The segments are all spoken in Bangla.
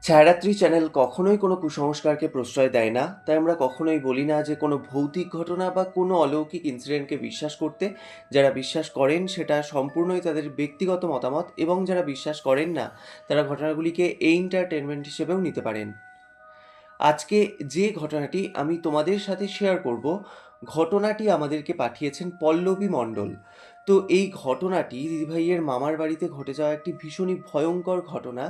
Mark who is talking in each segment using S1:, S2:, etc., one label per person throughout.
S1: ছায়ারাত্রি চ্যানেল কখনোই কোনো কুসংস্কারকে প্রশ্রয় দেয় না। তাই আমরা কখনোই বলি না যে কোনো ভৌতিক ঘটনা বা কোনো অলৌকিক ইনসিডেন্টকে বিশ্বাস করতে। যারা বিশ্বাস করেন সেটা সম্পূর্ণই তাদের ব্যক্তিগত মতামত, এবং যারা বিশ্বাস করেন না তারা ঘটনাগুলিকে এন্টারটেনমেন্ট হিসেবেও নিতে পারেন। আজকে যে ঘটনাটি আমি তোমাদের সাথে শেয়ার করব, ঘটনাটি আমাদেরকে পাঠিয়েছেন পল্লবী মণ্ডল। তো এই ঘটনাটি দিদিভাইয়ের মামার বাড়িতে ঘটে যাওয়া একটি ভীষণই ভয়ঙ্কর ঘটনা,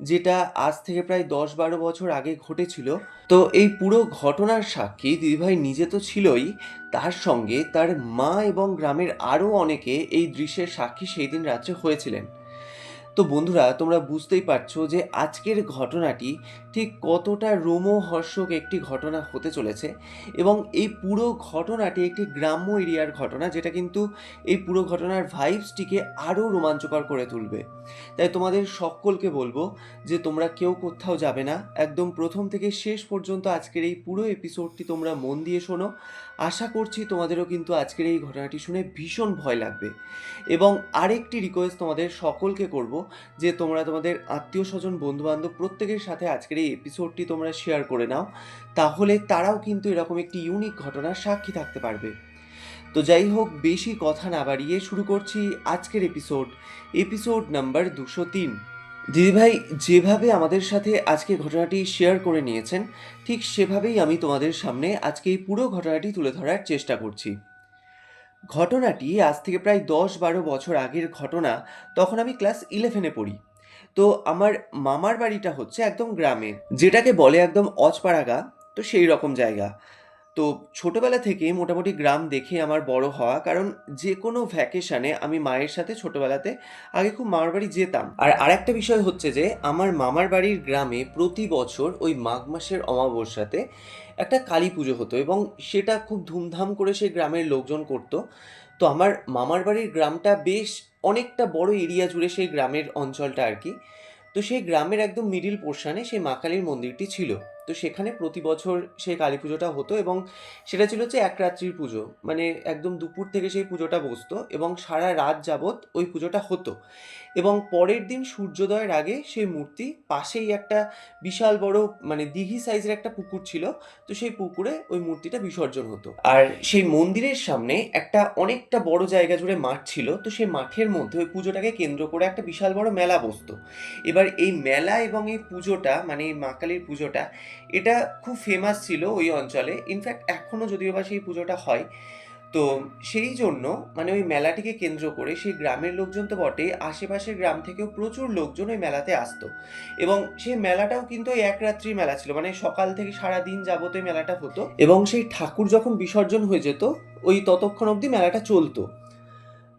S1: যেটা আজ থেকে প্রায় 10-12 বছর আগে ঘটেছিল। তো এই পুরো ঘটনার সাক্ষী দিদিভাই নিজে তো ছিলই, তার সঙ্গে তার মা এবং গ্রামের আরও অনেকে এই দৃশ্যের সাক্ষী সেই দিন রাত্রে হয়েছিলেন। তো বন্ধুরা, তোমরা বুঝতেই পারছো যে আজকের ঘটনাটি ঠিক কতটা রোমহর্ষক একটি ঘটনা হতে চলেছে, এবং এই পুরো ঘটনাটি একটি গ্রাম্য এরিয়ার ঘটনা, যেটা কিন্তু এই পুরো ঘটনার ভাইবসটিকে আরও রোমাঞ্চকর করে তুলবে। তাই তোমাদের সকলকে বলবো যে তোমরা কেউ কোথাও যাবে না, একদম প্রথম থেকে শেষ পর্যন্ত আজকের এই পুরো এপিসোডটি তোমরা মন দিয়ে শোনো। আশা করছি তোমাদেরও কিন্তু আজকের এই ঘটনাটি শুনে ভীষণ ভয় লাগবে। এবং আরেকটি রিকোয়েস্ট তোমাদের সকলকে করব, যে তোমরা তোমাদের আত্মীয় স্বজন বন্ধুবান্ধব প্রত্যেকের সাথে আজকের এই এপিসোডটি তোমরা শেয়ার করে নাও, তাহলে তারাও কিন্তু এরকম একটি ইউনিক ঘটনার সাক্ষী থাকতে পারবে। তো যাই হোক, বেশি কথা না বাড়িয়ে শুরু করছি আজকের এপিসোড নাম্বার 203। দিদিভাই যেভাবে আমাদের সাথে আজকে ঘটনাটি শেয়ার করে নিয়েছেন, ঠিক সেভাবেই আমি তোমাদের সামনে আজকে এই পুরো ঘটনাটি তুলে ধরার চেষ্টা করছি। ঘটনাটি আজ থেকে প্রায় 10-12 বছর আগের ঘটনা। তখন আমি ক্লাস 11-এ পড়ি। তো আমার মামার বাড়িটা হচ্ছে একদম গ্রামে, যেটাকে বলে একদম অজপাড়াগা। তো সেই রকম জায়গা। তো ছোটবেলা থেকে মোটামুটি গ্রাম দেখে আমার বড় হওয়া, কারণ যে কোনো ভ্যাকেশনে আমি মায়ের সাথে ছোটবেলাতে আগে খুব মামার বাড়ি যেতাম। আর আরেকটা বিষয় হচ্ছে যে আমার মামার বাড়ির গ্রামে প্রতি বছর ওই মাঘ মাসের অমাবস্যাতে একটা কালী পুজো হতো, এবং সেটা খুব ধুমধাম করে সেই গ্রামের লোকজন করতো। তো আমার মামার বাড়ির গ্রামটা বেশ অনেকটা বড় এরিয়া জুড়ে, সেই গ্রামের অঞ্চলটা আর কি। তো সেই গ্রামের একদম মিডিল পোর্শনে সেই মা কালীর মন্দিরটি ছিল। তো সেখানে প্রতি বছর সেই কালী পুজোটা হতো, এবং সেটা ছিল হচ্ছে এক রাত্রির পুজো। মানে একদম দুপুর থেকে সেই পুজোটা বসতো, এবং সারা রাত যাবৎ ওই পুজোটা হতো। এবং পরের দিন সূর্যোদয়ের আগে সেই মূর্তি পাশেই একটা বিশাল বড়, মানে দিঘি সাইজের একটা পুকুর ছিল। তো সেই পুকুরে ওই মূর্তিটা বিসর্জন হতো। আর সেই মন্দিরের সামনে একটা অনেকটা বড় জায়গা জুড়ে মাঠ ছিল। তো সেই মাঠের মধ্যে ওই পুজোটাকে কেন্দ্র করে একটা বিশাল বড় মেলা বসতো। এবার এই মেলা এবং এই পুজোটা, মানে এই মা কালীর পুজোটা, এটা খুব ফেমাস ছিল ওই অঞ্চলে। ইনফ্যাক্ট এখনও যদিও বা সেই পুজোটা হয়। তো সেই জন্য মানে ওই মেলাটিকে কেন্দ্র করে সেই গ্রামের লোকজন তো বটে, আশেপাশের গ্রাম থেকেও প্রচুর লোকজন ওই মেলাতে আসতো। এবং সেই মেলাটাও কিন্তু ওই এক রাত্রির মেলা ছিল, মানে সকাল থেকে সারা দিন যাবত ওই মেলাটা হতো, এবং সেই ঠাকুর যখন বিসর্জন হয়ে যেত ওই ততক্ষণ অবধি মেলাটা চলতো।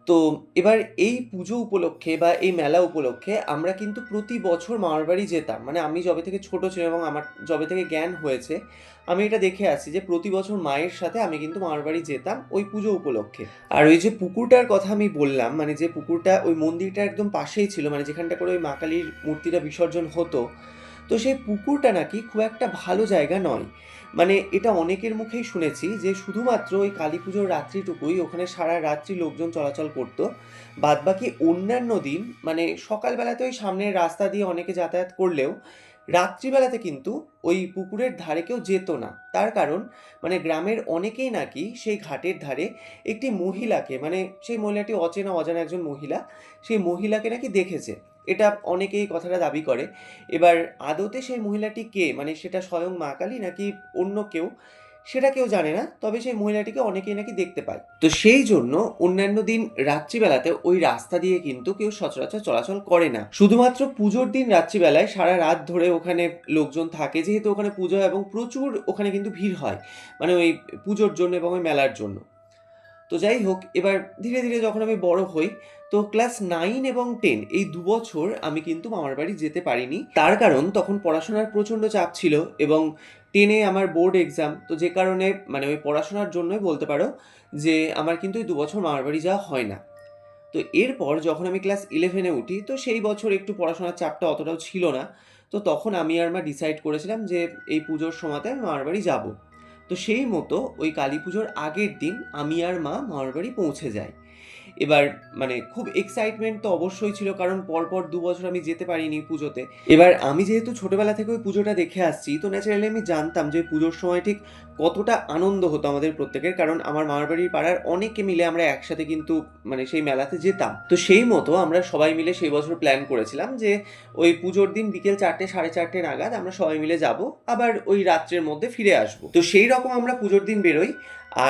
S1: তো এবার এই পুজো উপলক্ষে বা এই মেলা উপলক্ষে আমরা কিন্তু প্রতি বছর মামার বাড়ি যেতাম। মানে আমি যবে থেকে ছোট ছিলাম এবং আমার যবে থেকে জ্ঞান হয়েছে, আমি এটা দেখে আসছি যে প্রতি বছর মায়ের সাথে আমি কিন্তু মামার বাড়ি যেতাম ওই পুজো উপলক্ষে। আর ওই যে পুকুরটার কথা আমি বললাম, মানে যে পুকুরটা ওই মন্দিরটা একদম পাশেই ছিল, মানে যেখানটা করে ওই মা কালীর মূর্তিটা বিসর্জন হতো, তো সেই পুকুরটা নাকি খুব একটা ভালো জায়গা নয়। মানে এটা অনেকের মুখেই শুনেছি যে শুধুমাত্র ওই কালী পুজোর রাত্রিটুকুই ওখানে সারা রাত্রি লোকজন চলাচল করতো। বাদবাকি অন্যান্য দিন, মানে সকালবেলাতে ওই সামনের রাস্তা দিয়ে অনেকে যাতায়াত করলেও রাত্রিবেলাতে কিন্তু ওই পুকুরের ধারে কেউ যেত না। তার কারণ, মানে গ্রামের অনেকেই নাকি সেই ঘাটের ধারে একটি মহিলাকে, মানে সেই মহিলাটি অচেনা অজানা একজন মহিলা, সেই মহিলাকে নাকি দেখেছে। এটা অনেকেই কথাটা দাবি করে। এবার আদতে সেই মহিলাটি কে, মানে সেটা স্বয়ং মা কালী নাকি অন্য কেউ, সেটা কেউ জানে না। তবে সেই মহিলাটিকে অনেকেই নাকি দেখতে পায়। তো সেই জন্য অন্যান্য দিন রাত্রিবেলাতে ওই রাস্তা দিয়ে কিন্তু কেউ সচরাচর চলাচল করে না। শুধুমাত্র পুজোর দিন রাত্রিবেলায় সারা রাত ধরে ওখানে লোকজন থাকে, যেহেতু ওখানে পুজো হয় এবং প্রচুর ওখানে কিন্তু ভিড় হয়, মানে ওই পুজোর জন্য এবং ওই মেলার জন্য। তো যাই হোক, এবার ধীরে ধীরে যখন আমি বড় হই, তো ক্লাস 9 এবং 10 এই 2 বছর আমি কিন্তু মামার বাড়ি যেতে পারিনি। তার কারণ তখন পড়াশোনার প্রচণ্ড চাপ ছিল, এবং 10-এ আমার বোর্ড এক্সাম। তো যে কারণে মানে ওই পড়াশোনার জন্যই বলতে পারো যে আমার কিন্তু এই 2 বছর মামার বাড়ি যাওয়া হয় না। তো এরপর যখন আমি ক্লাস 11-এ উঠি, তো সেই বছর একটু পড়াশোনার চাপটা অতটাও ছিল না। তো তখন আমি আর মা ডিসাইড করেছিলাম যে এই পুজোর সময়তে আমি মামার বাড়ি যাব। তো সেই মতো ওই কালী পুজোর আগের দিন আমি আর মা মামার বাড়ি পৌঁছে যাই। এবার মানে খুব এক্সাইটমেন্ট তো অবশ্যই ছিল, কারণ পরপর 2 বছর আমি যেতে পারিনি পুজোতে। এবার আমি যেহেতু ছোটবেলা থেকে ওই পুজোটা দেখে আসছি, তো ন্যাচারালি আমি জানতাম যে পুজোর সময় ঠিক কতটা আনন্দ হতো আমাদের প্রত্যেকের, কারণ আমার মামার বাড়ির পাড়ার অনেকে মিলে আমরা একসাথে কিন্তু মানে সেই মেলাতে যেতাম। তো সেই মতো আমরা সবাই মিলে সেই বছর প্ল্যান করেছিলাম যে ওই পুজোর দিন বিকেল 4টে 4:30 নাগাদ আমরা সবাই মিলে যাব, আবার ওই রাত্রের মধ্যে ফিরে আসবো। তো সেই রকম আমরা পুজোর দিন বেরোই।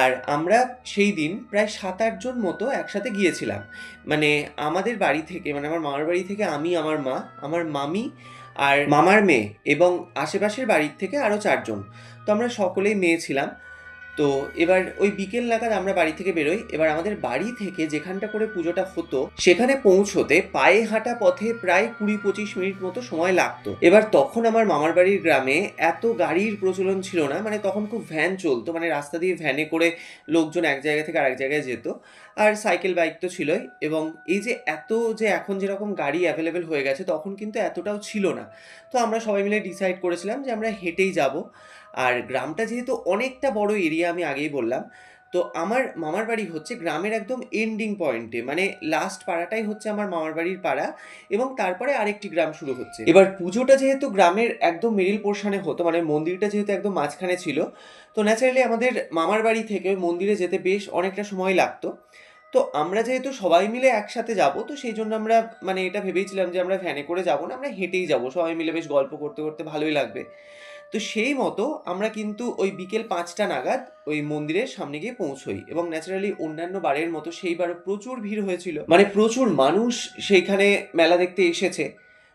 S1: আর আমরা সেই দিন প্রায় 7-8 জন মতো একসাথে গিয়েছিলাম। মানে আমাদের বাড়ি থেকে, মানে আমার মামার বাড়ি থেকে আমি, আমার মা, আমার মামি আর মামার মেয়ে এবং আশেপাশের বাড়ির থেকে আরও 4 জন। তো আমরা সকলেই মেয়ে ছিলাম। তো এবার ওই বিকেল নাগাদ আমরা বাড়ি থেকে বেরোই। এবার আমাদের বাড়ি থেকে যেখানটা করে পুজোটা হতো সেখানে পৌঁছতে পায়ে হাঁটা পথে প্রায় 20-25 মিনিট মতো সময় লাগতো। এবার তখন আমার মামার বাড়ির গ্রামে এত গাড়ির প্রচলন ছিল না, মানে তখন খুব ভ্যান চলতো, মানে রাস্তা দিয়ে ভ্যানে করে লোকজন এক জায়গা থেকে আরেক জায়গায় যেত। আর সাইকেল বাইক তো ছিলই, এবং এই যে এত যে এখন যেরকম গাড়ি অ্যাভেলেবেল হয়ে গেছে তখন কিন্তু এতটাও ছিল না। তো আমরা সবাই মিলে ডিসাইড করেছিলাম যে আমরা হেঁটেই যাব। আর গ্রামটা যেহেতু অনেকটা বড় এরিয়া, আমি আগেই বললাম, তো আমার মামার বাড়ি হচ্ছে গ্রামের একদম এন্ডিং পয়েন্টে, মানে লাস্ট পাড়াটাই হচ্ছে আমার মামার বাড়ির পাড়া, এবং তারপরে আরেকটি গ্রাম শুরু হচ্ছে। এবার পুজোটা যেহেতু গ্রামের একদম মিডিল পোর্শনে হতো, মানে মন্দিরটা যেহেতু একদম মাঝখানে ছিল, তো ন্যাচারালি আমাদের মামার বাড়ি থেকে ওই মন্দিরে যেতে বেশ অনেকটা সময় লাগতো। তো আমরা যেহেতু সবাই মিলে একসাথে যাব, তো সেই জন্য আমরা মানে এটা ভেবেইছিলাম যে আমরা ভ্যানে করে যাব না, আমরা হেঁটেই যাব, সবাই মিলে বেশ গল্প করতে করতে ভালোই লাগবে। তো সেই মতো আমরা কিন্তু ওই বিকেল 5টা নাগাদ ওই মন্দিরের সামনে গিয়ে পৌঁছই, এবং ন্যাচারালি অন্যান্য বারের মতো সেইবারও প্রচুর ভিড় হয়েছিল, মানে প্রচুর মানুষ সেইখানে মেলা দেখতে এসেছে।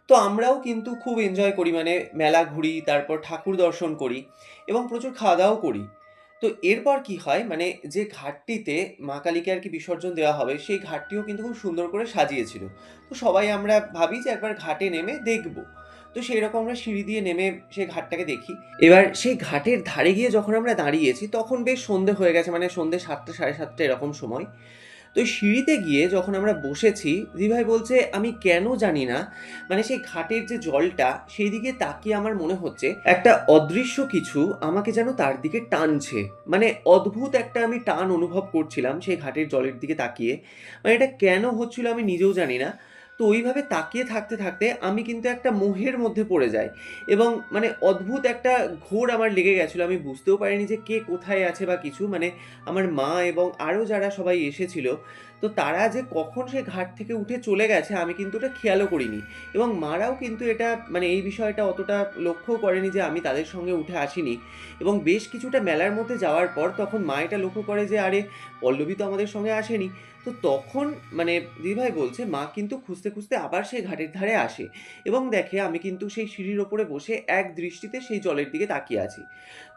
S1: তো আমরাও কিন্তু খুব এনজয় করি, মানে মেলা ঘুরি, তারপর ঠাকুর দর্শন করি এবং প্রচুর খাওয়া দাওয়াও করি। তো এরপর কি হয়, মানে যে ঘাটটিতে মা কালীকে আর কি বিসর্জন দেওয়া হবে সেই ঘাটটিও কিন্তু খুব সুন্দর করে সাজিয়েছিল। তো সবাই আমরা ভাবি যে একবার ঘাটে নেমে দেখব। তো সেই রকম আমরা সিঁড়ি দিয়ে নেমে সেই ঘাটটাকে দেখি। এবার সেই ঘাটের ধারে গিয়ে যখন আমরা দাঁড়িয়েছি তখন বেশ সন্ধে হয়ে গেছে, মানে সন্ধে 7টা 7:30 এরকম সময়। তো ওই সিঁড়িতে গিয়ে যখন আমরা বসেছি, দিদিভাই বলছে আমি কেন জানি না, মানে সেই ঘাটের যে জলটা সেই দিকে তাকিয়ে আমার মনে হচ্ছে একটা অদৃশ্য কিছু আমাকে যেন তার দিকে টানছে। মানে অদ্ভুত একটা আমি টান অনুভব করছিলাম সেই ঘাটের জলের দিকে তাকিয়ে। মানে এটা কেন হচ্ছিল আমি নিজেও জানি না। তো ওইভাবে তাকিয়ে থাকতে থাকতে আমি কিন্তু একটা মোহের মধ্যে পড়ে যাই, এবং মানে অদ্ভুত একটা ঘোর আমার লেগে গেছিলো। আমি বুঝতেও পারিনি যে কে কোথায় আছে বা কিছু, মানে আমার মা এবং আরও যারা সবাই এসেছিল, তো তারা যে কখন সে ঘাট থেকে উঠে চলে গেছে আমি কিন্তু ওটা খেয়ালও করিনি, এবং মারাও কিন্তু এটা মানে এই বিষয়টা অতটা লক্ষ্যও করেনি যে আমি তাদের সঙ্গে উঠে আসিনি। এবং বেশ কিছুটা মেলার মধ্যে যাওয়ার পর তখন মা এটা লক্ষ্য করে যে আরে পল্লবী তো আমাদের সঙ্গে আসেনি। তো তখন মানে দিদিভাই বলছে মা কিন্তু খুঁজতে খুঁজতে আবার সেই ঘাটের ধারে আসে, এবং দেখে আমি কিন্তু সেই সিঁড়ির ওপরে বসে এক দৃষ্টিতে সেই জলের দিকে তাকিয়ে আছি।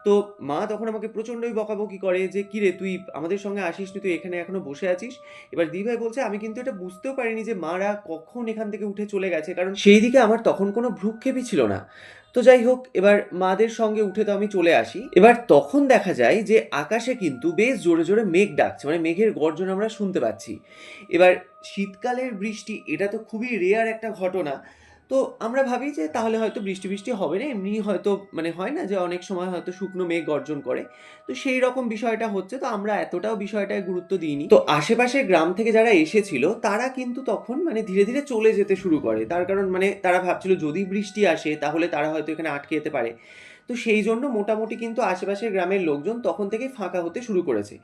S1: তো মা তখন আমাকে প্রচণ্ডই বকাবকি করে যে কিরে তুই আমাদের সঙ্গে আসিসনি, তুই এখানে এখনো বসে আছিস। এবার দিদিভাই বলছে আমি কিন্তু এটা বুঝতেও পারিনি যে মারা কখন এখান থেকে উঠে চলে গেছে, কারণ সেই দিকে আমার তখন কোনো ভ্রূক্ষেপই ছিল না। তো যাই হোক, এবার মাদের সঙ্গে উঠে তো আমি চলে আসি। এবার তখন দেখা যায় যে আকাশে কিন্তু বেশ জোরে জোরে মেঘ ডাকছে, মানে মেঘের গর্জন আমরা শুনতে পাচ্ছি। এবার শীতকালের বৃষ্টি এটা তো খুবই রেয়ার একটা ঘটনা। তো আমরা ভাবি যে তাহলে হয়তো বৃষ্টি বৃষ্টি হবে না, এমনি হয়তো মানে হয় না যে অনেক সময় হয়তো শুকনো মেঘ গর্জন করে। তো সেই রকম বিষয়টা হচ্ছে, তো আমরা এতটাও বিষয়টায় গুরুত্ব দিইনি। তো আশেপাশের গ্রাম থেকে যারা এসেছিল তারা কিন্তু তখন মানে ধীরে ধীরে চলে যেতে শুরু করে, তার কারণ মানে তারা ভাবছিল যদি বৃষ্টি আসে তাহলে তারা হয়তো এখানে আটকে যেতে পারে। তো সেই জন্য মোটামুটি কিন্তু আশেপাশের গ্রামের লোকজন তখন থেকেই ফাঁকা হতে শুরু করেছে।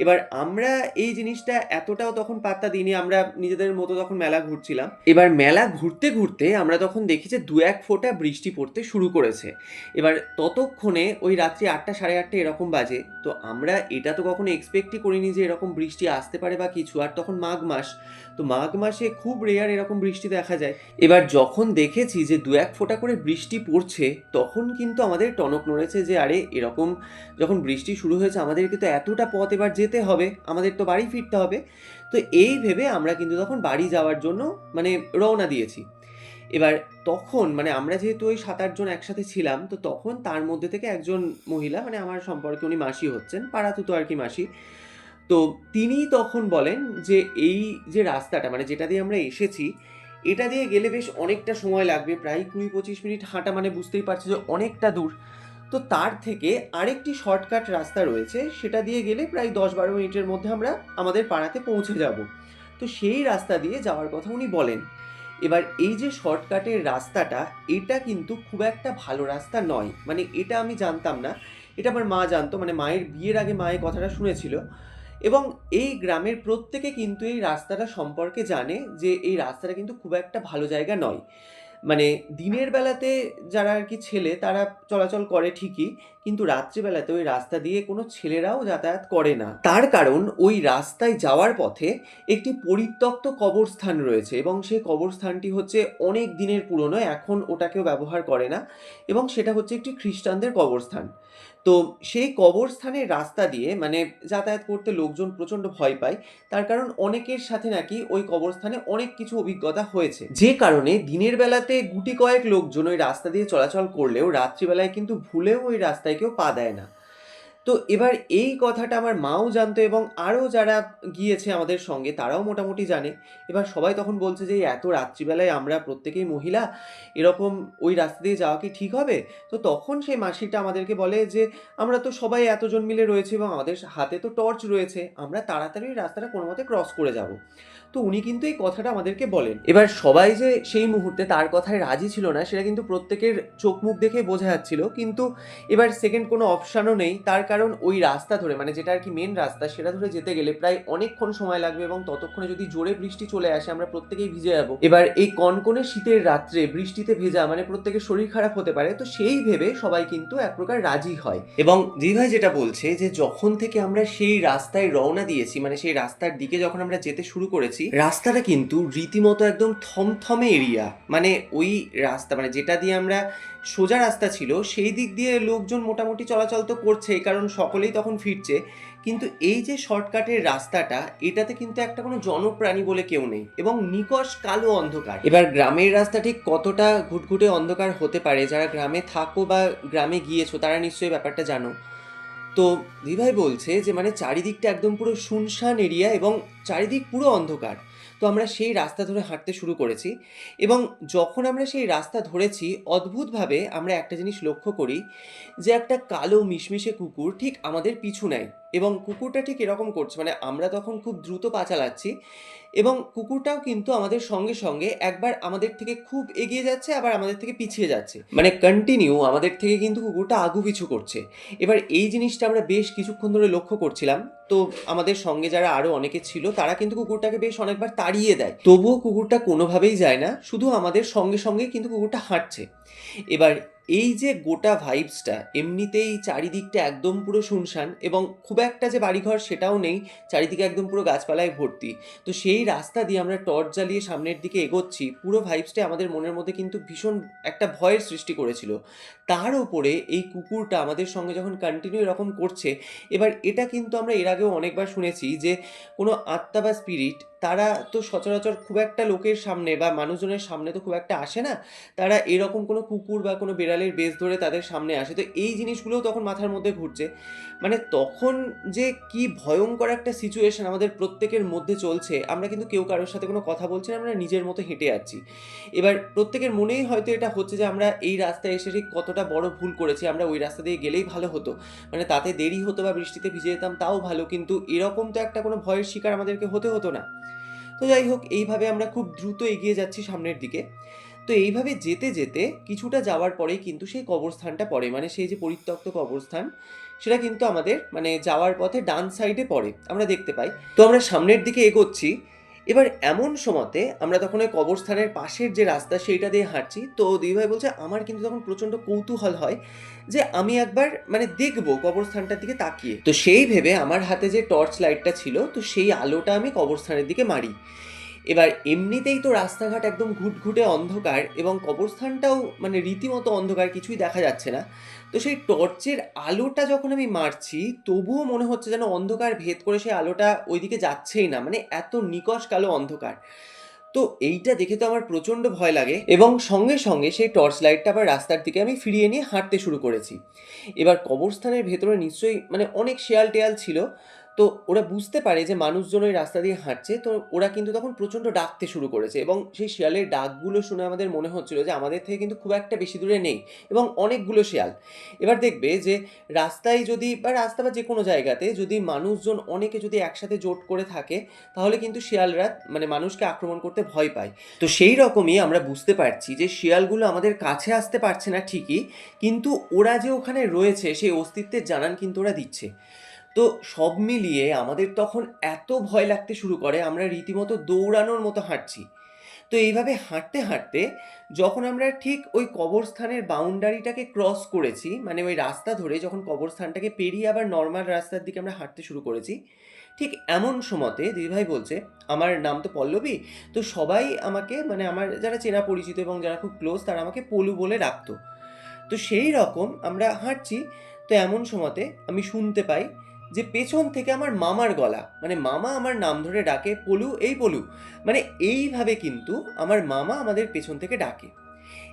S1: এবার আমরা এই জিনিসটা এতটাও তখন পাত্তা দিইনি, আমরা নিজেদের মতো তখন মেলা ঘুরছিলাম। এবার মেলা ঘুরতে ঘুরতে আমরা তখন দেখি যে 2-1 ফোঁটা বৃষ্টি পড়তে শুরু করেছে। এবার ততক্ষণে ওই রাত্রি 8টা 8:30 এরকম বাজে। তো আমরা এটা তো কখনো এক্সপেক্টই করিনি যে এরকম বৃষ্টি আসতে পারে বা কিছু, আর তখন মাঘ মাস। তো মাঘ মাসে খুব রেয়ার এরকম বৃষ্টি দেখা যায়। এবার যখন দেখেছি যে 2-1 ফোঁটা করে বৃষ্টি পড়ছে তখন কিন্তু আমাদের টনক নড়েছে যে আরে এরকম যখন বৃষ্টি শুরু হয়েছে আমাদেরকে তো এতটা পথ এবার যেতে হবে, আমাদের তো বাড়ি ফিরতে হবে। তো এই ভেবে আমরা কিন্তু তখন বাড়ি যাওয়ার জন্য মানে রওনা দিয়েছি। এবার তখন মানে আমরা যেহেতু ওই 7-8 জন একসাথে ছিলাম, তো তখন তার মধ্যে থেকে একজন মহিলা, মানে আমার সম্পর্কে উনি মাসি হচ্ছেন, পাড়াতুতো আর কি মাসি। তো তিনি তখন বলেন যে এই যে রাস্তাটা মানে যেটা দিয়ে আমরা এসেছি, এটা দিয়ে গেলে বেশ অনেকটা সময় লাগবে, প্রায় 20-25 মিনিট হাঁটা, মানে বুঝতেই পারছি যে অনেকটা দূর। তো তার থেকে আরেকটি শর্টকাট রাস্তা রয়েছে, সেটা দিয়ে গেলে প্রায় 10-12 মিনিটের মধ্যে আমরা আমাদের পাড়াতে পৌঁছে যাব। তো তো সেই রাস্তা দিয়ে যাওয়ার কথা উনি বলেন। এবার এই যে শর্টকাটের রাস্তাটা, এটা কিন্তু খুব একটা ভালো রাস্তা নয়। মানে এটা আমি জানতাম না, এটা আমার মা জানতো, মানে মায়ের বিয়ের আগে মা এই কথাটা শুনেছিল। এবং এই গ্রামের প্রত্যেকে কিন্তু এই রাস্তাটা সম্পর্কে জানে যে এই রাস্তাটা কিন্তু খুব একটা ভালো জায়গা নয়। মানে দিনের বেলাতে যারা আর কি ছেলে তারা চলাচল করে ঠিকই, কিন্তু রাত্রিবেলাতে ওই রাস্তা দিয়ে কোনো ছেলেরাও যাতায়াত করে না। তার কারণ ওই রাস্তায় যাওয়ার পথে একটি পরিত্যক্ত কবরস্থান রয়েছে, এবং সেই কবরস্থানটি হচ্ছে অনেক দিনের পুরনো, এখন ওটাকেও ব্যবহার করে না, এবং সেটা হচ্ছে একটি খ্রিস্টানদের কবরস্থান। তো সেই কবরস্থানের রাস্তা দিয়ে মানে যাতায়াত করতে লোকজন প্রচণ্ড ভয় পায়। তার কারণ অনেকের সাথে নাকি ওই কবরস্থানে অনেক কিছু অভিজ্ঞতা হয়েছে, যে কারণে দিনের বেলাতে গুটি কয়েক লোকজন ওই রাস্তা দিয়ে চলাচল করলেও রাত্রিবেলায় কিন্তু ভুলেও ওই রাস্তায় কেউ পা দেয় না। তো এবার এই কথাটা আমার মাও জানতো, এবং আরও যারা গিয়েছে আমাদের সঙ্গে তারাও মোটামুটি জানে। এবার সবাই তখন বলছে যে, "এই এত রাত্রিবেলায় আমরা প্রত্যেকেই মহিলা, এরকম ওই রাস্তা দিয়ে যাওয়া কি ঠিক হবে?" তো তখন সেই মাসিটা আমাদেরকে বলে যে, "আমরা তো সবাই এতজন মিলে রয়েছি এবং আমাদের হাতে তো টর্চ রয়েছে, আমরা তাড়াতাড়ি ওই রাস্তাটা কোনোমতে ক্রস করে যাব।" তো উনি কিন্তু এই কথাটা আমাদেরকে বলেন। এবার সবাই যে সেই মুহূর্তে তার কথায় রাজি ছিল না সেটা কিন্তু প্রত্যেকের চোখ মুখ দেখেই বোঝা যাচ্ছিল, কিন্তু এবার সেকেন্ড কোনো অপশানও নেই। তার কারণ ওই রাস্তা ধরে, মানে যেটা আর কি মেন রাস্তা, সেটা ধরে যেতে গেলে প্রায় অনেকক্ষণ সময় লাগবে, এবং ততক্ষণে যদি জোরে বৃষ্টি চলে আসে আমরা প্রত্যেকেই ভিজে যাবো। এবার এই কনকনে শীতের রাত্রে বৃষ্টিতে ভেজা মানে প্রত্যেকের শরীর খারাপ হতে পারে। তো সেই ভেবে সবাই কিন্তু এক প্রকার রাজি হয়, এবং দিভাই যেটা বলছে যে যখন থেকে আমরা সেই রাস্তায় রওনা দিয়েছি, মানে সেই রাস্তার দিকে যখন আমরা যেতে শুরু করেছি, রাস্তাটা কিন্তু রীতিমতো একদম থমথমে এরিয়া। মানে ওই রাস্তা, মানে যেটা দিয়ে আমরা সোজা রাস্তা ছিল সেই দিক দিয়ে লোকজন মোটামুটি চলাচল তো করছে, কারণ সকলেই তখন ফিরছে, কিন্তু এই যে শর্টকাটের রাস্তাটা, এটাতে কিন্তু একটা কোনো জনপ্রাণী বলে কেউ নেই, এবং নিকষ কালো অন্ধকার। এবার গ্রামের রাস্তা ঠিক কতটা ঘুটঘুটে অন্ধকার হতে পারে, যারা গ্রামে থাকো বা গ্রামে গিয়েছো তারা নিশ্চয়ই ব্যাপারটা জানো। তো দিভাই বলছে যে মানে চারিদিকটা একদম পুরো শুনশান এরিয়া, এবং চারিদিক পুরো অন্ধকার। তো আমরা সেই রাস্তা ধরে হাঁটতে শুরু করেছি, এবং যখন আমরা সেই রাস্তা ধরেছি অদ্ভুতভাবে আমরা একটা জিনিস লক্ষ্য করি, যে একটা কালো মিশমিশে কুকুর ঠিক আমাদের পিছু নেয়, এবং কুকুরটা ঠিক এরকম করছে, মানে আমরা তখন খুব দ্রুত পা চালাচ্ছি, এবং কুকুরটাও কিন্তু আমাদের সঙ্গে সঙ্গে একবার আমাদের থেকে খুব এগিয়ে যাচ্ছে, আবার আমাদের থেকে পিছিয়ে যাচ্ছে, মানে কন্টিনিউ আমাদের থেকে কিন্তু কুকুরটা আগুপিছু করছে। এবার এই জিনিসটা আমরা বেশ কিছুক্ষণ ধরে লক্ষ্য করছিলাম। তো আমাদের সঙ্গে যারা আরো অনেকে ছিল তারা কিন্তু কুকুরটাকে বেশ অনেকবার তাড়িয়ে দেয়, তবুও কুকুরটা কোনোভাবেই যায় না, শুধু আমাদের সঙ্গে সঙ্গে কিন্তু কুকুরটা হাঁটছে। এবার এই যে গোটা ভাইবসটা, এমনিতেই চারিদিকটা একদম পুরো শুনশান, এবং খুব একটা যে বাড়িঘর সেটাও নেই, চারিদিকে একদম পুরো গাছপালায় ভর্তি। তো সেই রাস্তা দিয়ে আমরা টর্চ জ্বালিয়ে সামনের দিকে এগোচ্ছি, পুরো ভাইবসটা আমাদের মনের মধ্যে কিন্তু ভীষণ একটা ভয়ের সৃষ্টি করেছিল। তার ওপরে এই কুকুরটা আমাদের সঙ্গে যখন কন্টিনিউ এরকম করছে, এবার এটা কিন্তু আমরা এর আগেও অনেকবার শুনেছি যে কোনো আত্মা বা স্পিরিট তারা তো সচরাচর খুব একটা লোকের সামনে বা মানুষজনের সামনে তো খুব একটা আসে না, তারা এরকম কোনো কুকুর বা কোনো বেড়ালের বেশ ধরে তাদের সামনে আসে। তো এই জিনিসগুলোও তখন মাথার মধ্যে ঘুরছে, মানে তখন যে কি ভয়ঙ্কর একটা সিচুয়েশন আমাদের প্রত্যেকের মধ্যে চলছে, আমরা কিন্তু কেউ কারোর সাথে কোনো কথা বলছি না, আমরা নিজের মতো হেঁটে যাচ্ছি। এবার প্রত্যেকের মনেই হয়তো এটা হচ্ছে যে আমরা এই রাস্তায় এসে ঠিক কতটা বড় ভুল করেছি, আমরা ওই রাস্তা দিয়ে গেলেই ভালো হতো, মানে তাতে দেরি হতো বা বৃষ্টিতে ভিজে যেতাম তাও ভালো, কিন্তু এরকম তো একটা কোনো ভয়ের শিকার আমাদেরকে হতে হতো না। তো যাই হোক, এইভাবে আমরা খুব দ্রুত এগিয়ে যাচ্ছি সামনের দিকে। তো এইভাবে যেতে যেতে কিছুটা যাওয়ার পরেই কিন্তু সেই কবরস্থানটা পড়ে, মানে সেই যে পরিত্যক্ত কবরস্থান, সেটা কিন্তু আমাদের মানে যাওয়ার পথে ডান সাইডে পড়ে, আমরা দেখতে পাই। তো আমরা সামনের দিকে এগোচ্ছি। এবার এমন সময়তে আমরা তখন ওই কবরস্থানের পাশের যে রাস্তা সেইটা দিয়ে হাঁটছি, তো দিদিভাই বলছে আমার কিন্তু তখন প্রচণ্ড কৌতূহল হয় যে আমি একবার মানে দেখবো কবরস্থানটার দিকে তাকিয়ে। তো সেই ভেবে আমার হাতে যে টর্চ লাইটটা ছিল, তো সেই আলোটা আমি কবরস্থানের দিকে মারি। এবার এমনিতেই তো রাস্তাঘাট একদম ঘুটঘুটে অন্ধকার, এবং কবরস্থানটাও মানে রীতিমতো অন্ধকার, কিছুই দেখা যাচ্ছে না। তো সেই টর্চের আলোটা যখন আমি মারছি, তবুও মনে হচ্ছে যেন অন্ধকার ভেদ করে সেই আলোটা ওইদিকে যাচ্ছেই না, মানে এত নিকষ কালো অন্ধকার। তো এইটা দেখে তো আমার প্রচণ্ড ভয় লাগে, এবং সঙ্গে সঙ্গে সেই টর্চ লাইটটা আবার রাস্তার দিকে আমি ফিরিয়ে নিয়ে হাঁটতে শুরু করেছি। এবার কবরস্থানের ভেতরে নিশ্চয়ই মানে অনেক শেয়াল টেয়াল ছিল। তো তো ওরা বুঝতে পারে যে মানুষজন ওই রাস্তা দিয়ে হাঁটছে, তো ওরা কিন্তু তখন প্রচণ্ড ডাকতে শুরু করেছে এবং সেই শিয়ালের ডাকগুলো শুনে আমাদের মনে হচ্ছিল যে আমাদের থেকে কিন্তু খুব একটা বেশি দূরে নেই এবং অনেকগুলো শিয়াল। এবার দেখবে যে রাস্তায় যদি বা রাস্তা বা যে কোনো জায়গাতে যদি মানুষজন অনেকে যদি একসাথে জোট করে থাকে, তাহলে কিন্তু শিয়ালরা মানে মানুষকে আক্রমণ করতে ভয় পায়। তো সেই রকমই আমরা বুঝতে পারছি যে শিয়ালগুলো আমাদের কাছে আসতে পারছে না ঠিকই, কিন্তু ওরা যে ওখানে রয়েছে সেই অস্তিত্বের জানান কিন্তু ওরা দিচ্ছে। তো সব মিলিয়ে আমাদের তখন এত ভয় লাগতে শুরু করে, আমরা রীতিমতো দৌড়ানোর মতো হাঁটছি। তো এইভাবে হাঁটতে হাঁটতে যখন আমরা ঠিক ওই কবরস্থানের বাউন্ডারিটাকে ক্রস করেছি, মানে ওই রাস্তা ধরে যখন কবরস্থানটাকে পেরিয়ে আবার নর্মাল রাস্তার দিকে আমরা হাঁটতে শুরু করেছি, ঠিক এমন সময়তে দিদিভাই বলছে, আমার নাম তো পল্লবী, তো সবাই আমাকে মানে আমার যারা চেনা পরিচিত এবং যারা খুব ক্লোজ তারা আমাকে পলু বলে ডাকতো। তো সেই রকম আমরা হাঁটছি, তো এমন সময়তে আমি শুনতে পাই যে পেছন থেকে আমার মামার গলা, মানে মামা আমার নাম ধরে ডাকে, পলু এই পলু, মানে এইভাবে কিন্তু আমার মামা আমাদের পেছন থেকে ডাকে।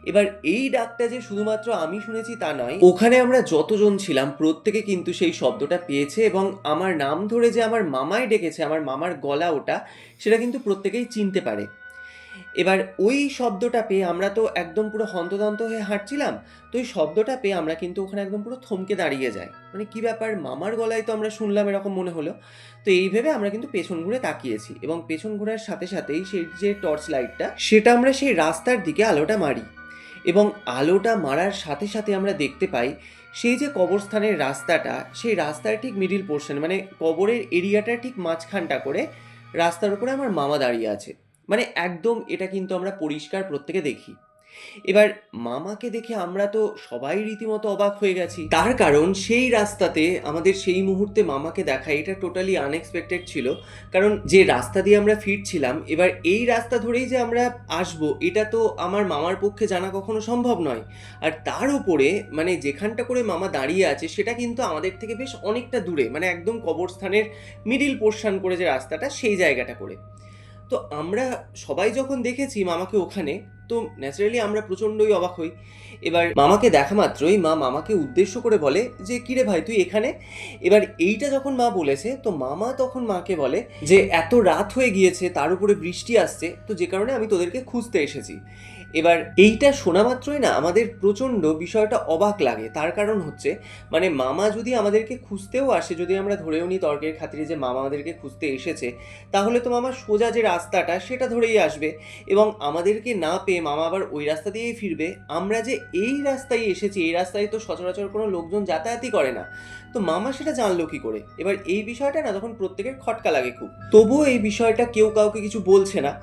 S1: এবার এই ডাকটা যে শুধুমাত্র আমি শুনেছি তা নয়, ওখানে আমরা যতজন ছিলাম প্রত্যেকে কিন্তু সেই শব্দটা পেয়েছে এবং আমার নাম ধরে যে আমার মামায় ডেকেছে, আমার মামার গলা ওটা, সেটা কিন্তু প্রত্যেকেই চিনতে পারে। এবার ওই শব্দটা পেয়ে আমরা তো একদম পুরো হন্তদন্ত হয়ে হাঁটছিলাম, তো ওই শব্দটা পেয়ে আমরা কিন্তু ওখানে একদম পুরো থমকে দাঁড়িয়ে যাই, মানে কি ব্যাপার, মামার গলায় তো আমরা শুনলাম, এরকম মনে হলো। তো এই ভেবে আমরা কিন্তু পেছন ঘুরে তাকিয়েছি এবং পেছন ঘোরার সাথে সাথেই সেই যে টর্চ লাইটটা সেটা আমরা সেই রাস্তার দিকে আলোটা মারি এবং আলোটা মারার সাথে সাথে আমরা দেখতে পাই সেই যে কবরস্থানের রাস্তাটা, সেই রাস্তার ঠিক মিডিল পোর্শন, মানে কবরের এরিয়াটা ঠিক মাঝখানটা করে রাস্তার উপরে আমার মামা দাঁড়িয়ে আছে। মানে একদম এটা কিন্তু আমরা পরিষ্কার প্রত্যেকে দেখি। এবার মামাকে দেখে আমরা তো সবাই রীতিমতো অবাক হয়ে গেছি, তার কারণ সেই রাস্তাতে আমাদের সেই মুহূর্তে মামাকে দেখা এটা টোটালি আনএক্সপেক্টেড ছিল। কারণ যে রাস্তা দিয়ে আমরা ফিরছিলাম, এবার এই রাস্তা ধরেই যে আমরা আসবো এটা তো আমার মামার পক্ষে জানা কখনো সম্ভব নয়। আর তার উপরে মানে যেখানটা করে মামা দাঁড়িয়ে আছে সেটা কিন্তু আমাদের থেকে বেশ অনেকটা দূরে, মানে একদম কবরস্থানের মিডিল পোর্শন করে যে রাস্তাটা সেই জায়গাটা করে। তো আমরা সবাই যখন দেখেছি মামাকে ওখানে, তো ন্যাচারালি আমরা প্রচণ্ডই অবাক হই। এবার মামাকে দেখা মাত্রই মা মামাকে উদ্দেশ্য করে বলে যে কিরে ভাই তুই এখানে। এবার এইটা যখন মা বলেছে, তো মামা তখন মাকে বলে যে এত রাত হয়ে গিয়েছে, তার উপরে বৃষ্টি আসছে, তো যে কারণে আমি তোদেরকে খুঁজতে এসেছি। এবার এইটা শোনা মাত্রই না আমাদের প্রচণ্ড বিষয়টা অবাক লাগে, তার কারণ হচ্ছে মানে মামা যদি আমাদেরকে খুঁজতেও আসে, যদি আমরা ধরেও নিই তর্কের খাতিরে যে মামা আমাদেরকে খুঁজতে এসেছে, তাহলে তো মামা সোজা যে রাস্তাটা সেটা ধরেই আসবে এবং আমাদেরকে না পেয়ে মামা আবার ওই রাস্তা দিয়েই ফিরবে। আমরা যে এই রাস্তায় এসেছি, এই রাস্তায় তো সচরাচর কোনো লোকজন যাতায়াতই করে না, তো মামা সেটা জানলো কি করে? এবার এই বিষয়টা না তখন প্রত্যেকের খটকা লাগে খুব, তবুও এই বিষয়টা কেউ কাউকে কিছু বলছে না।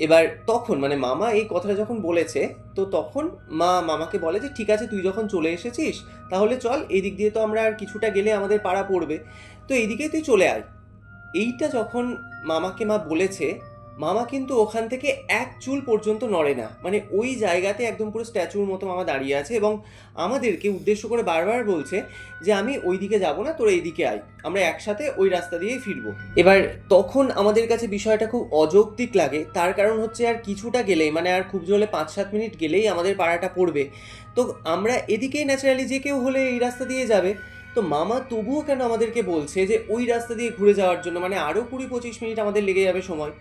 S1: এবার তখন মানে মামা এই কথাটা যখন বলেছে, তো তখন মা মামাকে বলে যে ঠিক আছে তুই যখন চলে এসেছিস তাহলে চল, এই দিক দিয়ে তো আমরা আর কিছুটা গেলে আমাদের পাড়া পড়বে, তো এইদিকেই তুই চলে আয়। এইটা যখন মামাকে মা বলেছে, মামা কিন্তু ওখান থেকে এক চুল পর্যন্ত নড়ে না, মানে ওই জায়গাতে একদম পুরো স্ট্যাচুর মতো মামা দাঁড়িয়ে আছে এবং আমাদেরকে উদ্দেশ্য করে বারবার বলছে যে আমি ওই দিকে যাবো না, তোরা এইদিকে আয়, আমরা একসাথে ওই রাস্তা দিয়েই ফিরবো। এবার তখন আমাদের কাছে বিষয়টা খুব অযৌক্তিক লাগে, তার কারণ হচ্ছে আর কিছুটা গেলেই মানে আর খুব জোরে 5-7 মিনিট গেলেই আমাদের পাড়াটা পড়বে, তো আমরা এদিকেই ন্যাচারালি যে কেউ হলে এই রাস্তা দিয়ে যাবে। তো মামা তবুও কেন আমাদেরকে বলছে যে ওই রাস্তা দিয়ে ঘুরে যাওয়ার জন্য, মানে আরও 20-25 মিনিট আমাদের লেগে যাবে সময়।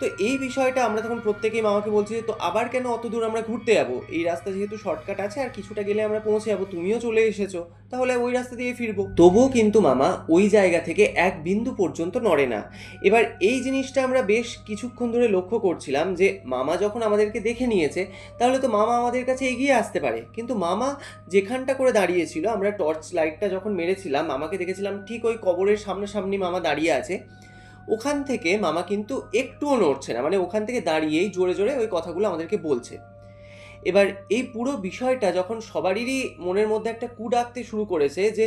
S1: তো এই বিষয়টা আমরা তখন প্রত্যেকেই মামাকে বলছি যে তো আবার কেন অত দূর আমরা ঘুরতে যাবো, এই রাস্তা যেহেতু শর্টকাট আছে আর কিছুটা গেলে আমরা পৌঁছে যাবো, তুমিও চলে এসেছো, তাহলে ওই রাস্তা দিয়ে ফিরবো। তবুও কিন্তু মামা ওই জায়গা থেকে এক বিন্দু পর্যন্ত নড়ে না। এবার এই জিনিসটা আমরা বেশ কিছুক্ষণ ধরে লক্ষ্য করছিলাম যে মামা যখন আমাদেরকে দেখে নিয়েছে তাহলে তো মামা আমাদের কাছে এগিয়ে আসতে পারে, কিন্তু মামা যেখানটা করে দাঁড়িয়েছিল, আমরা টর্চ লাইটটা যখন মেরেছিলাম মামাকে দেখেছিলাম ঠিক ওই কবরের সামনাসামনি মামা দাঁড়িয়ে আছে, ওখান থেকে মামা কিন্তু একটুও নড়ছে না, মানে ওখান থেকে দাঁড়িয়েই জোরে জোরে ওই কথাগুলো আমাদেরকে বলছে। এবার এই পুরো বিষয়টা যখন সবারই মনের মধ্যে একটা কু ডাকতে শুরু করেছে যে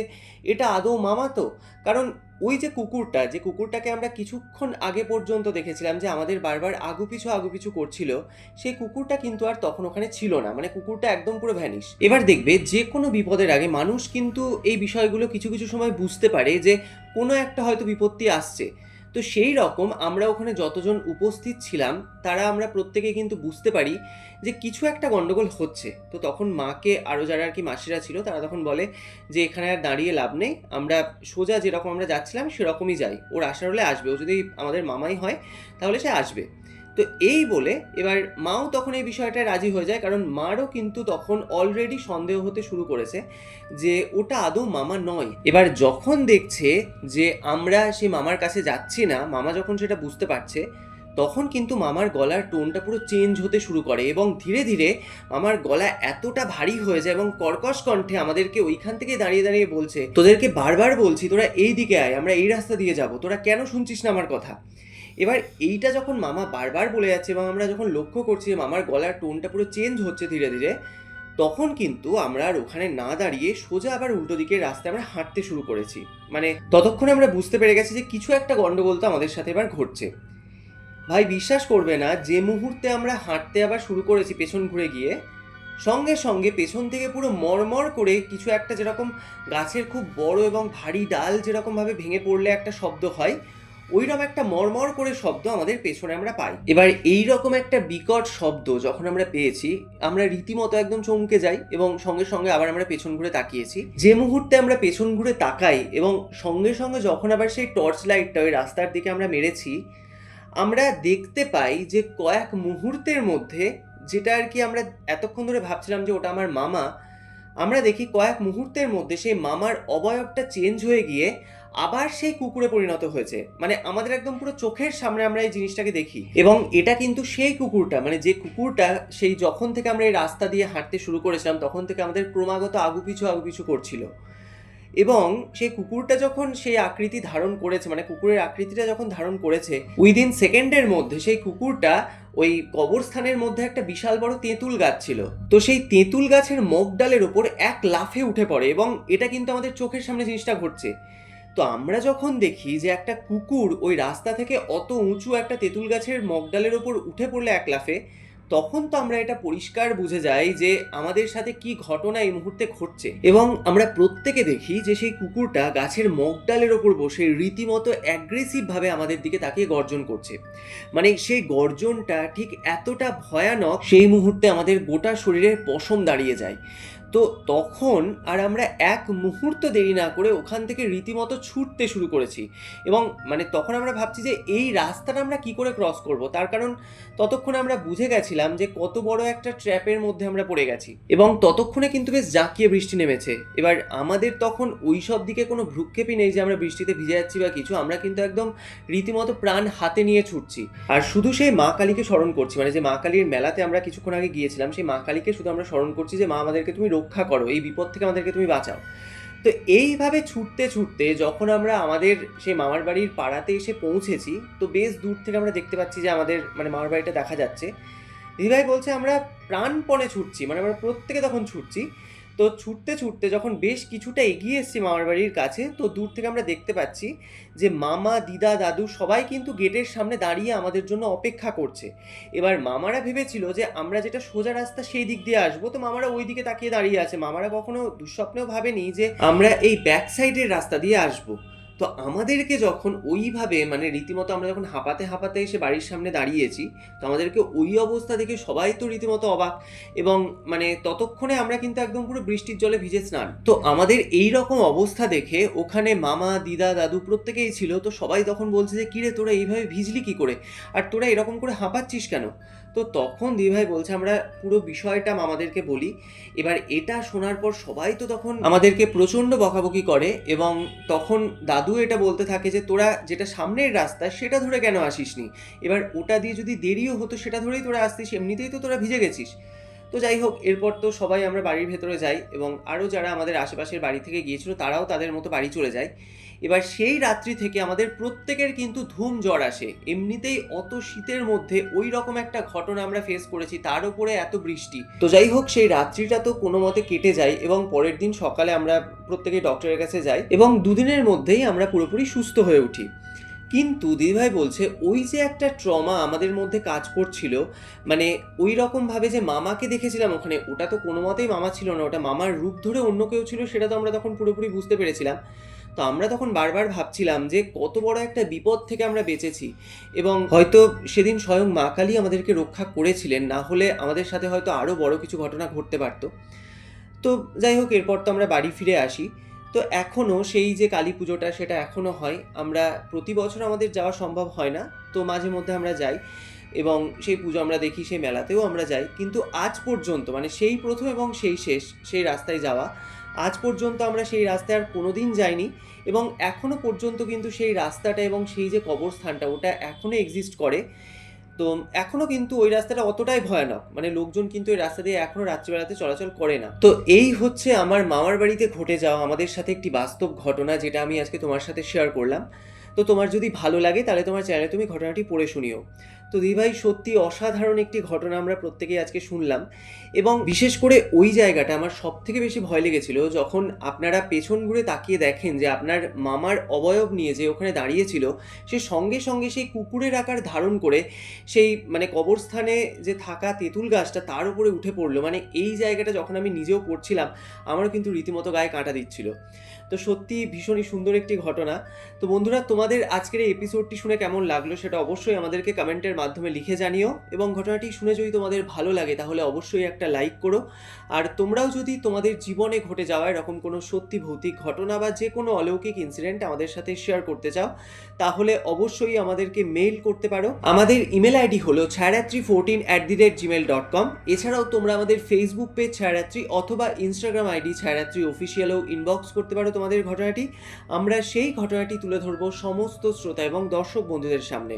S1: এটা আদৌ মামা তো, কারণ ওই যে কুকুরটা, যে কুকুরটাকে আমরা কিছুক্ষণ আগে পর্যন্ত দেখেছিলাম যে আমাদের বারবার আগুপিছু করছিল, সেই কুকুরটা কিন্তু আর তখন ওখানে ছিল না, মানে কুকুরটা একদম পুরো ভ্যানিশ। এবার দেখবে যে কোনো বিপদের আগে মানুষ কিন্তু এই বিষয়গুলো কিছু কিছু সময় বুঝতে পারে যে কোনো একটা হয়তো বিপত্তি আসছে, তো সেই রকম আমরা ওখানে যতজন উপস্থিত ছিলাম তারা আমরা প্রত্যেকে কিন্তু বুঝতে পারি যে কিছু একটা গন্ডগোল হচ্ছে। তো তখন মাকে আরও যারা আর কি মাসিরা ছিল তারা তখন বলে যে এখানে আর দাঁড়িয়ে লাভ নেই, আমরা সোজা যেরকম আমরা যাচ্ছিলাম সেরকমই যাই, ওর আসার হলে আসবে, ও যদি আমাদের মামাই হয় তাহলে সে আসবে। তো এই বলে এবার মাও তখন এই বিষয়টায় রাজি হয়ে যায়, কারণ মারও কিন্তু তখন অলরেডি সন্দেহ হতে শুরু করেছে যে ওটা আদৌ মামা নয়। এবার যখন দেখছে যে আমরা সেই মামার কাছে যাচ্ছি না, মামা যখন সেটা বুঝতে পারছে, তখন কিন্তু মামার গলার টোনটা পুরো চেঞ্জ হতে শুরু করে এবং ধীরে ধীরে মামার গলা এতটা ভারী হয়ে যায় এবং কর্কশ কণ্ঠে আমাদেরকে ওইখান থেকে দাঁড়িয়ে দাঁড়িয়ে বলছে, তোদেরকে বারবার বলছি তোরা এই দিকে আয়, আমরা এই রাস্তা দিয়ে যাব, তোরা কেন শুনছিস না আমার কথা। এবার এইটা যখন মামা বারবার বলে যাচ্ছে এবং আমরা যখন লক্ষ্য করছি যে মামার গলার টোনটা পুরো চেঞ্জ হচ্ছে ধীরে ধীরে, তখন কিন্তু আমরা আর ওখানে না দাঁড়িয়ে সোজা আবার উল্টো দিকের রাস্তায় আমরা হাঁটতে শুরু করেছি। মানে ততক্ষণে আমরা বুঝতে পেরে গেছি যে কিছু একটা গন্ডগোল তো আমাদের সাথে এবার ঘটছে। ভাই বিশ্বাস করবে না, যে মুহূর্তে আমরা হাঁটতে আবার শুরু করেছি পেছন ঘুরে গিয়ে, সঙ্গে সঙ্গে পেছন থেকে পুরো মরমর করে কিছু একটা, যেরকম গাছের খুব বড় এবং ভারী ডাল যেরকমভাবে ভেঙে পড়লে একটা শব্দ হয়, ওইরকম একটা মরমর করে শব্দ আমাদের পেছনে আমরা পাই। এবার এই রকম একটা বিকট শব্দ যখন আমরা পেয়েছি, আমরা রীতিমতো একদম চমকে যাই এবং সঙ্গে সঙ্গে আবার আমরা পেছন ঘুরে তাকিয়েছি। যে মুহূর্তে আমরা পেছন ঘুরে তাকাই এবং সঙ্গে সঙ্গে যখন আবার সেই টর্চ লাইটটা ওই রাস্তার দিকে আমরা মেরেছি, আমরা দেখতে পাই যে কয়েক মুহূর্তের মধ্যে, যেটা আর কি আমরা এতক্ষণ ধরে ভাবছিলাম যে ওটা আমার মামা, আমরা দেখি কয়েক মুহূর্তের মধ্যে সেই মামার অবয়বটা চেঞ্জ হয়ে গিয়ে আবার সেই কুকুরে পরিণত হয়েছে। মানে আমাদের একদম পুরো চোখের সামনে আমরা এই জিনিসটাকে দেখি, এবং এটা কিন্তু সেই কুকুরটা, মানে যে কুকুরটা সেই যখন থেকে আমরা এই রাস্তা দিয়ে হাঁটতে শুরু করেছিলাম তখন থেকে আমাদের ক্রমাগত আগুপিছু করছিল। এবং সেই কুকুরটা যখন সেই আকৃতি ধারণ করেছে, মানে কুকুরের আকৃতিটা যখন ধারণ করেছে, উইদিন সেকেন্ডের মধ্যে সেই কুকুরটা ওই কবরস্থানের মধ্যে একটা বিশাল বড় তেঁতুল গাছ ছিল, তো সেই তেঁতুল গাছের মগডালের ওপর এক লাফে উঠে পড়ে এবং এটা কিন্তু আমাদের চোখের সামনে জিনিসটা ঘটছে। তো আমরা যখন দেখি যে একটা কুকুর ওই রাস্তা থেকে অত উঁচু একটা তেঁতুল গাছের মগডালের ওপর উঠে পড়লে এক লাফে, তখন তো আমরা এটা পরিষ্কার বুঝে যাই যে আমাদের সাথে কি ঘটনা এই মুহূর্তে ঘটছে। এবং আমরা প্রত্যেকে দেখি যে সেই কুকুরটা গাছের মগডালের ওপর বসে রীতিমতো অ্যাগ্রেসিভ ভাবে আমাদের দিকে তাকিয়ে গর্জন করছে। মানে সেই গর্জনটা ঠিক এতটা ভয়ানক, সেই মুহূর্তে আমাদের গোটা শরীরের পশম দাঁড়িয়ে যায়। তো তখন আর আমরা এক মুহূর্ত দেরি না করে ওখান থেকে রীতিমতো ছুটতে শুরু করেছি। এবং মানে তখন আমরা ভাবছি যে এই রাস্তাটা আমরা কি করে ক্রস করব, তার কারণ ততক্ষণে আমরা বুঝে গেছিলাম যে কত বড় একটা ট্র্যাপের মধ্যে আমরা পড়ে গেছি। এবং ততক্ষণে কিন্তু বেশ জাঁকিয়ে বৃষ্টি নেমেছে। এবার আমাদের তখন ওই সব দিকে কোনো ভ্রুক্ষেপই নেই যে আমরা বৃষ্টিতে ভিজে যাচ্ছি বা কিছু, আমরা কিন্তু একদম রীতিমতো প্রাণ হাতে নিয়ে ছুটছি। আর শুধু সেই মা কালীকে স্মরণ করছি, মানে যে মা কালীর মেলাতে আমরা কিছুক্ষণ আগে গিয়েছিলাম, সেই মা কালীকে শুধু আমরা স্মরণ করছি যে মা আমাদেরকে তুমি রক্ষা করো, এই বিপদ থেকে আমাদেরকে তুমি বাঁচাও। তো এইভাবে ছুটতে ছুটতে যখন আমরা আমাদের সেই মামার বাড়ির পাড়াতে এসে পৌঁছেছি, তো বেশ দূর থেকে আমরা দেখতে পাচ্ছি যে আমাদের মানে মামার বাড়িটা দেখা যাচ্ছে। দিদিভাই বলছে আমরা প্রাণপণে ছুটছি, মানে আমরা প্রত্যেকে তখন ছুটছি। তো ছুটতে ছুটতে যখন বেশ কিছুটা এগিয়ে এসেছি মামার বাড়ির কাছে, তো দূর থেকে আমরা দেখতে পাচ্ছি যে মামা, দিদা, দাদু সবাই কিন্তু গেটের সামনে দাঁড়িয়ে আমাদের জন্য অপেক্ষা করছে। এবার মামারা ভেবেছিল যে আমরা যেটা সোজা রাস্তা সেই দিক দিয়ে আসবো, তো মামারা ওই দিকে তাকিয়ে দাঁড়িয়ে আছে। মামারা কখনো দুঃস্বপ্নেও ভাবেনি যে আমরা এই ব্যাক সাইডের রাস্তা দিয়ে আসবো। তো আমাদেরকে যখন ওইভাবে মানে রীতিমতো আমরা যখন হাঁপাতে হাঁপাতে এসে বাড়ির সামনে দাঁড়িয়েছি, তো আমাদেরকে ওই অবস্থা দেখে সবাই তো রীতিমতো অবাক। এবং মানে ততক্ষণে আমরা কিন্তু একদম পুরো বৃষ্টির জলে ভিজে স্নান। তো আমাদের এই রকম অবস্থা দেখে ওখানে মামা, দিদা, দাদু প্রত্যেকেই ছিল। তো সবাই তখন বলছে যে কিরে তোরা এইভাবে ভিজলি কি করে, আর তোরা এরকম করে হাঁপাচ্ছিস কেন। তো তখন দিদিভাই বলছে আমরা পুরো বিষয়টা মামাদেরকে বলি। এবার এটা শোনার পর সবাই তো তখন আমাদেরকে প্রচণ্ড বকাবকি করে এবং তখন দাদু এটা বলতে থাকে যে তোরা যেটা সামনের রাস্তা সেটা ধরে কেন আসিসনি, এবার ওটা দিয়ে যদি দেরিও হতো সেটা ধরেই তোরা আসতিস, এমনিতেই তো তোরা ভিজে গেছিস। তো যাই হোক, এরপর তো সবাই আমরা বাড়ির ভেতরে যাই এবং আরও যারা আমাদের আশেপাশের বাড়ি থেকে গিয়েছিল তারাও তাদের মতো বাড়ি চলে যায়। এবার সেই রাত্রি থেকে আমাদের প্রত্যেকের কিন্তু ধুম জ্বর আসে। এমনিতেই অত শীতের মধ্যে ওই রকম একটা ঘটনা আমরা ফেস করেছি, তার উপরে এত বৃষ্টি। তো যাই হোক, সেই রাত্রিটা তো কোনো মতে কেটে যায় এবং পরের দিন সকালে আমরা প্রত্যেকেই ডক্টরের কাছে যাই এবং দুদিনের মধ্যেই আমরা পুরোপুরি সুস্থ হয়ে উঠি। কিন্তু দিদিভাই বলছে ওই যে একটা ট্রমা আমাদের মধ্যে কাজ করছিল, মানে ওই রকমভাবে যে মামাকে দেখেছিলাম ওখানে, ওটা তো কোনো মতেই মামা ছিল না, ওটা মামার রূপ ধরে অন্য কেউ ছিল, সেটা তো আমরা তখন পুরোপুরি বুঝতে পেরেছিলাম। তো আমরা তখন বারবার ভাবছিলাম যে কত বড় একটা বিপদ থেকে আমরা বেঁচেছি, এবং হয়তো সেদিন স্বয়ং মা কালী আমাদেরকে রক্ষা করেছিলেন, না হলে আমাদের সাথে হয়তো আরও বড় কিছু ঘটনা ঘটতে পারতো। তো যাই হোক, এরপর তো আমরা বাড়ি ফিরে আসি। তো এখনও সেই যে কালী পুজোটা সেটা এখনও হয়। আমরা প্রতি বছর আমাদের যাওয়া সম্ভব হয় না, তো মাঝে মধ্যে আমরা যাই এবং সেই পুজো আমরা দেখি, সেই মেলাতেও আমরা যাই। কিন্তু আজ পর্যন্ত মানে সেই প্রথম এবং সেই শেষ সেই রাস্তায় যাওয়া, আজ পর্যন্ত আমরা সেই রাস্তায় আর কোনোদিন যাইনি, এবং এখনও পর্যন্ত কিন্তু সেই রাস্তাটা এবং সেই যে কবরস্থানটা ওটা এখনও এক্সিস্ট করে। তো এখনো কিন্তু ওই রাস্তাটা অতটাই ভয়ানক, মানে লোকজন কিন্তু ওই রাস্তা দিয়ে এখনো রাত্রিবেলাতে চলাচল করে না। তো এই হচ্ছে আমার মামার বাড়িতে ঘটে যাওয়া আমাদের সাথে একটি বাস্তব ঘটনা, যেটা আমি আজকে তোমার সাথে শেয়ার করলাম। তো তোমার যদি ভালো লাগে তাহলে তোমার চ্যানেলে তুমি ঘটনাটি পড়ে শুনিও। তো দিদিভাই, সত্যি অসাধারণ একটি ঘটনা আমরা প্রত্যেকেই আজকে শুনলাম, এবং বিশেষ করে ওই জায়গাটা আমার সব থেকে বেশি ভয় লেগেছিল যখন আপনারা পেছন ঘুরে তাকিয়ে দেখেন যে আপনার মামার অবয়ব নিয়ে যে ওখানে দাঁড়িয়েছিল, সে সঙ্গে সঙ্গে সেই কুকুরের আকার ধারণ করে সেই মানে কবরস্থানে যে থাকা তেঁতুল গাছটা তার উপরে উঠে পড়লো। মানে এই জায়গাটা যখন আমি নিজেও পড়ছিলাম, আমারও কিন্তু রীতিমতো গায়ে কাঁটা দিচ্ছিল। তো সত্যি ভীষণই সুন্দর একটি ঘটনা। তো বন্ধুরা, তোমাদের আজকের এই এপিসোডটি শুনে কেমন লাগলো সেটা অবশ্যই আমাদেরকে কমেন্টের মাধ্যমে লিখে জানিও, এবং ঘটনাটি শুনে যদি তোমাদের ভালো লাগে তাহলে অবশ্যই একটা লাইক করো। আর তোমরাও যদি তোমাদের জীবনে ঘটে যাওয়া এরকম কোনো সত্যি ভৌতিক ঘটনা বা যে কোনো অলৌকিক ইনসিডেন্ট আমাদের সাথে শেয়ার করতে চাও, তাহলে অবশ্যই আমাদেরকে মেইল করতে পারো। আমাদের ইমেল আইডি হলো chhayatri14@gmail.com। এছাড়াও তোমরা আমাদের ফেসবুক পেজ ছায়ারাত্রি অথবা ইনস্টাগ্রাম আইডি ছায়ারাত্রি অফিসিয়ালেও ইনবক্স করতে পারো তোমাদের ঘটনাটি। আমরা সেই ঘটনাটি তুলে ধরবো সমস্ত শ্রোতা এবং দর্শক বন্ধুদের সামনে।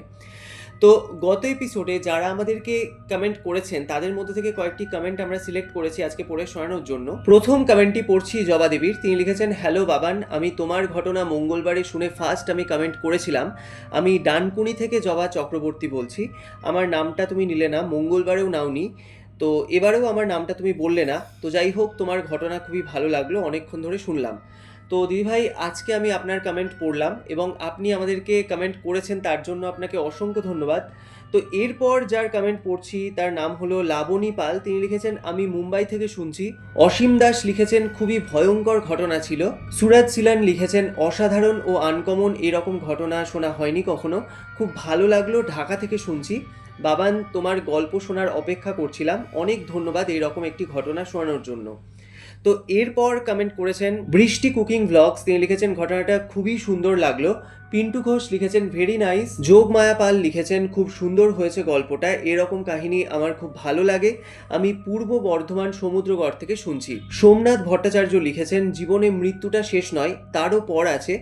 S1: তো গত এপিসোডে যারা আমাদেরকে কমেন্ট করেছেন তাদের মধ্যে থেকে কয়েকটি কমেন্ট আমরা সিলেক্ট করেছি আজকে পড়ে শোনানোর জন্য। প্রথম কমেন্টটি পড়ছি জবা দেবীর। তিনি লিখেছেন, হ্যালো বাবান, আমি তোমার ঘটনা মঙ্গলবারে শুনে ফার্স্ট আমি কমেন্ট করেছিলাম। আমি ডানকুনি থেকে জবা চক্রবর্তী বলছি। আমার নামটা তুমি নিলে না, মঙ্গলবারেও নাওনি, তো এবারেও আমার নামটা তুমি বললে না। তো যাই হোক, তোমার ঘটনা খুবই ভালো লাগলো, অনেকক্ষণ ধরে শুনলাম। তো দিদিভাই, আজকে আমি আপনার কমেন্ট পড়লাম এবং আপনি আমাদেরকে কমেন্ট করেছেন, তার জন্য আপনাকে অসংখ্য ধন্যবাদ। তো এরপর যার কমেন্ট পড়ছি তার নাম হলো লাবণী পাল। তিনি লিখেছেন, আমি মুম্বাই থেকে শুনছি। অসীম দাস লিখেছেন, খুবই ভয়ঙ্কর ঘটনা ছিল। সুরাজ সিলান লিখেছেন, অসাধারণ ও আনকমন, এরকম ঘটনা শোনা হয়নি কখনো, খুব ভালো লাগলো, ঢাকা থেকে শুনছি। বাবান, তোমার গল্প শোনার অপেক্ষা করছিলাম, অনেক ধন্যবাদ এইরকম একটি ঘটনা শোনানোর জন্য। তো এরপর কমেন্ট করেছেন বৃষ্টি কুকিং ব্লগস। তিনি লিখেছেন, ঘটনাটা খুবই সুন্দর লাগলো। পিন্টু ঘোষ লিখেছেন, ভেরি নাইস। যোগ মায়া পাল লিখেছেন, খুব সুন্দর হয়েছে গল্পটা, এরকম কাহিনী আমার খুব ভালো লাগে। আমি পূর্ব বর্ধমান সমুদ্রগড় থেকে শুনছি। সোমনাথ ভট্টাচার্য লিখেছেন, জীবনে মৃত্যুটা শেষ নয়, তারও পর আছে,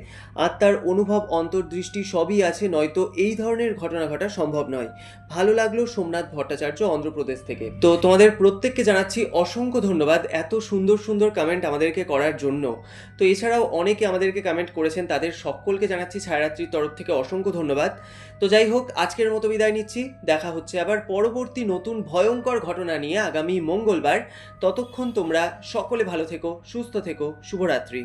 S1: আত্মার অনুভব অন্তর্দৃষ্টি সবই আছে, নয়তো এই ধরনের ঘটনা ঘটা সম্ভব নয়। ভালো লাগলো সোমনাথ ভট্টাচার্য, অন্ধ্রপ্রদেশ থেকে। তো তোমাদের প্রত্যেককে জানাচ্ছি অসংখ্য ধন্যবাদ এত সুন্দর সুন্দর কমেন্ট আমাদেরকে করার জন্য। তো এছাড়াও অনেকে আমাদেরকে কমেন্ট করেছেন, তাদের সকলকে জানাচ্ছি ছায়ারাত্রির তরফ থেকে অসংখ্য ধন্যবাদ। তো যাই হোক, আজকের মতো বিদায় নিচ্ছি। দেখা হচ্ছে আবার পরবর্তী নতুন ভয়ঙ্কর ঘটনা নিয়ে আগামী মঙ্গলবার। ততক্ষণ তোমরা সকলে ভালো থেকো, সুস্থ থেকো, শুভরাত্রি।